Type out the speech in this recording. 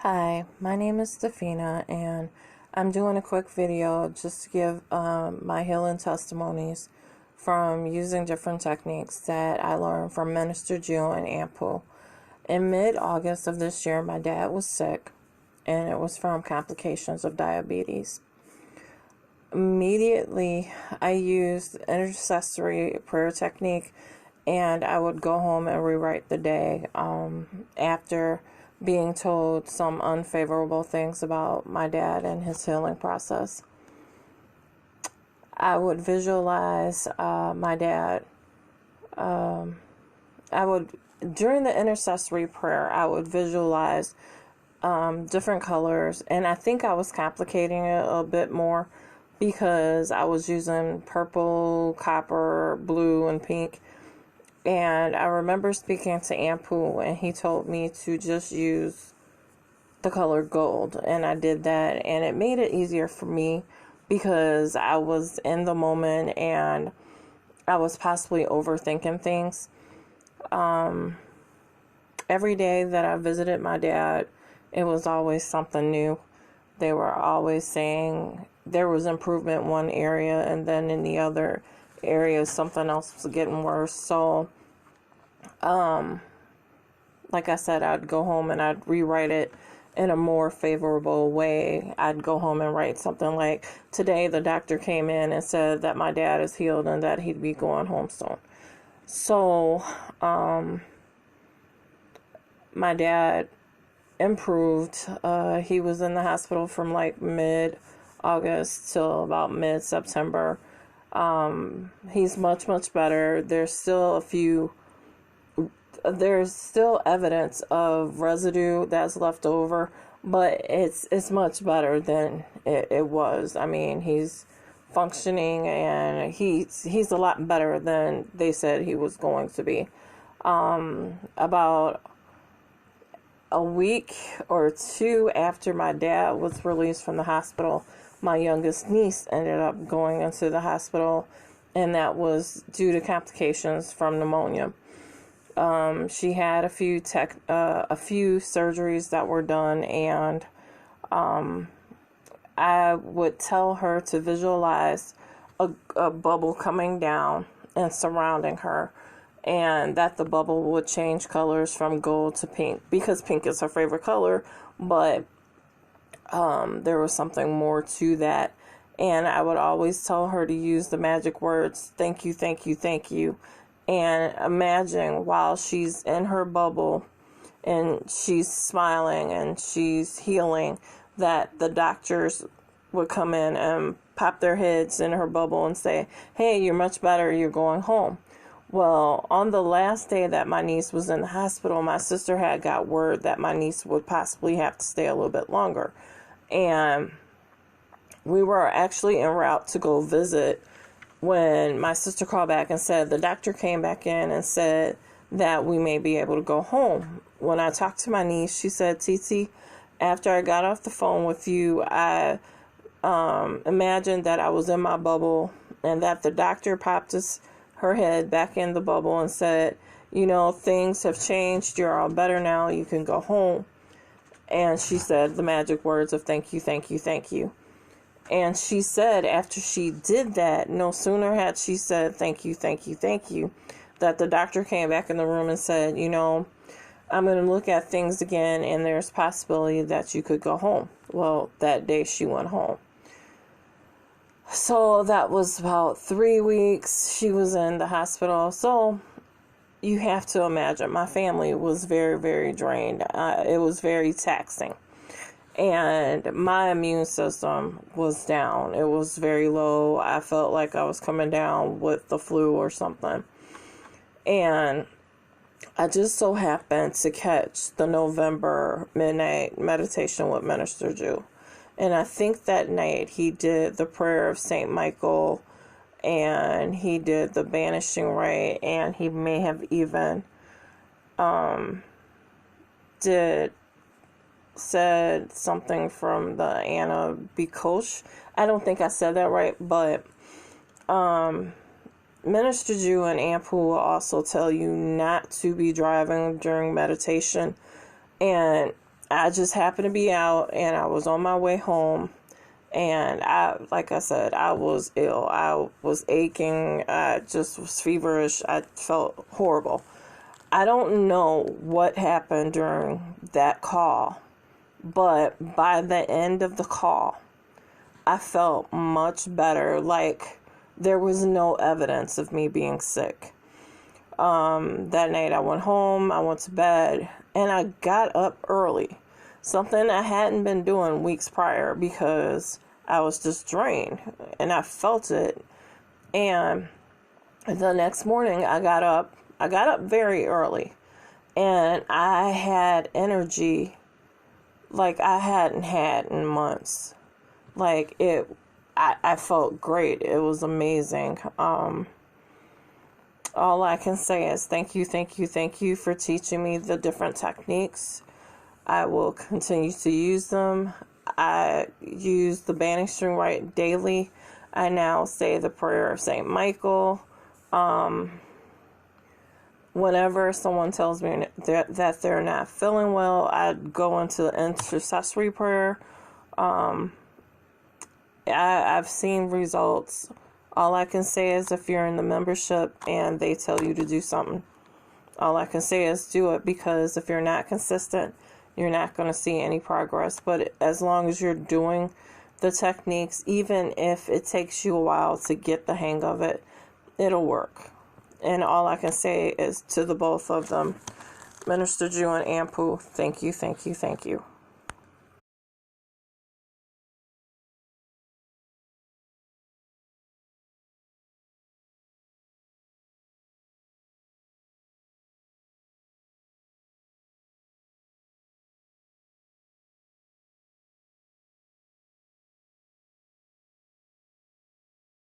Hi, my name is Stefina, and I'm doing a quick video just to give my healing testimonies from using different techniques that I learned from Minister Jew and Ampu. In mid-August of this year, my dad was sick, and it was from complications of diabetes. Immediately, I used intercessory prayer technique, and I would go home and rewrite the day after being told some unfavorable things about my dad and his healing process. I would visualize my dad. During the intercessory prayer, I would visualize different colors, and I think I was complicating it a bit more because I was using purple, copper, blue, and pink. And I remember speaking to Ampu, and he told me to just use the color gold. And I did that, and it made it easier for me because I was in the moment and I was possibly overthinking things. Every day that I visited my dad, it was always something new. They were always saying there was improvement in one area, and then in the other area something else was getting worse. So like I said, I'd go home and I'd rewrite it in a more favorable way. I'd go home and write something like, today the doctor came in and said that my dad is healed and that he'd be going home soon. So my dad improved. He was in the hospital from like mid-August till about mid-September. He's much better. There's still evidence of residue that's left over, but it's much better than it was. I mean, he's functioning, and he's a lot better than they said he was going to be. About a week or two after my dad was released from the hospital, my youngest niece ended up going into the hospital, and that was due to complications from pneumonia. She had a few surgeries that were done, and I would tell her to visualize a bubble coming down and surrounding her, and that the bubble would change colors from gold to pink, because pink is her favorite color, but there was something more to that. And I would always tell her to use the magic words, thank you, thank you, thank you. And imagine while she's in her bubble and she's smiling and she's healing, that the doctors would come in and pop their heads in her bubble and say, hey, you're much better, you're going home. Well, on the last day that my niece was in the hospital, my sister had got word that my niece would possibly have to stay a little bit longer. And we were actually en route to go visit when my sister called back and said the doctor came back in and said that we may be able to go home. When I talked to my niece, she said, Titi, after I got off the phone with you, I imagined that I was in my bubble and that the doctor popped her head back in the bubble and said, you know, things have changed. You're all better now. You can go home. And she said the magic words of thank you, thank you, thank you. And she said after she did that, no sooner had she said thank you, thank you, thank you, that the doctor came back in the room and said, you know, I'm going to look at things again, and there's possibility that you could go home. Well, that day she went home. So that was about 3 weeks she was in the hospital. So you have to imagine my family was very drained. It was very taxing. And my immune system was down. It was very low. I felt like I was coming down with the flu or something. And I just so happened to catch the November midnight meditation with Minister Jew. And I think that night he did the prayer of St. Michael, and he did the banishing rite, and he may have even said something from the Anna Bikosh. I don't think I said that right, but Minister Jew and Ampu will also tell you not to be driving during meditation. And I just happened to be out, and I was on my way home, and like I said, I was ill. I was aching. I just was feverish. I felt horrible. I don't know what happened during that call, but by the end of the call, I felt much better. Like there was no evidence of me being sick. That night I went home, I went to bed, and I got up early. Something I hadn't been doing weeks prior because I was just drained, and I felt it. And the next morning I got up very early, and I had energy like I hadn't had in months. Like I felt great. It was amazing. All I can say is thank you for teaching me the different techniques. I will continue to use them. I use the banning string right daily. I now say the prayer of St. Michael. Whenever someone tells me that they're not feeling well, I go into intercessory prayer. I've seen results. All I can say is if you're in the membership and they tell you to do something, all I can say is do it, because if you're not consistent, you're not going to see any progress. But as long as you're doing the techniques, even if it takes you a while to get the hang of it, it'll work. And all I can say is to the both of them, Minister Jew and Ampu, thank you.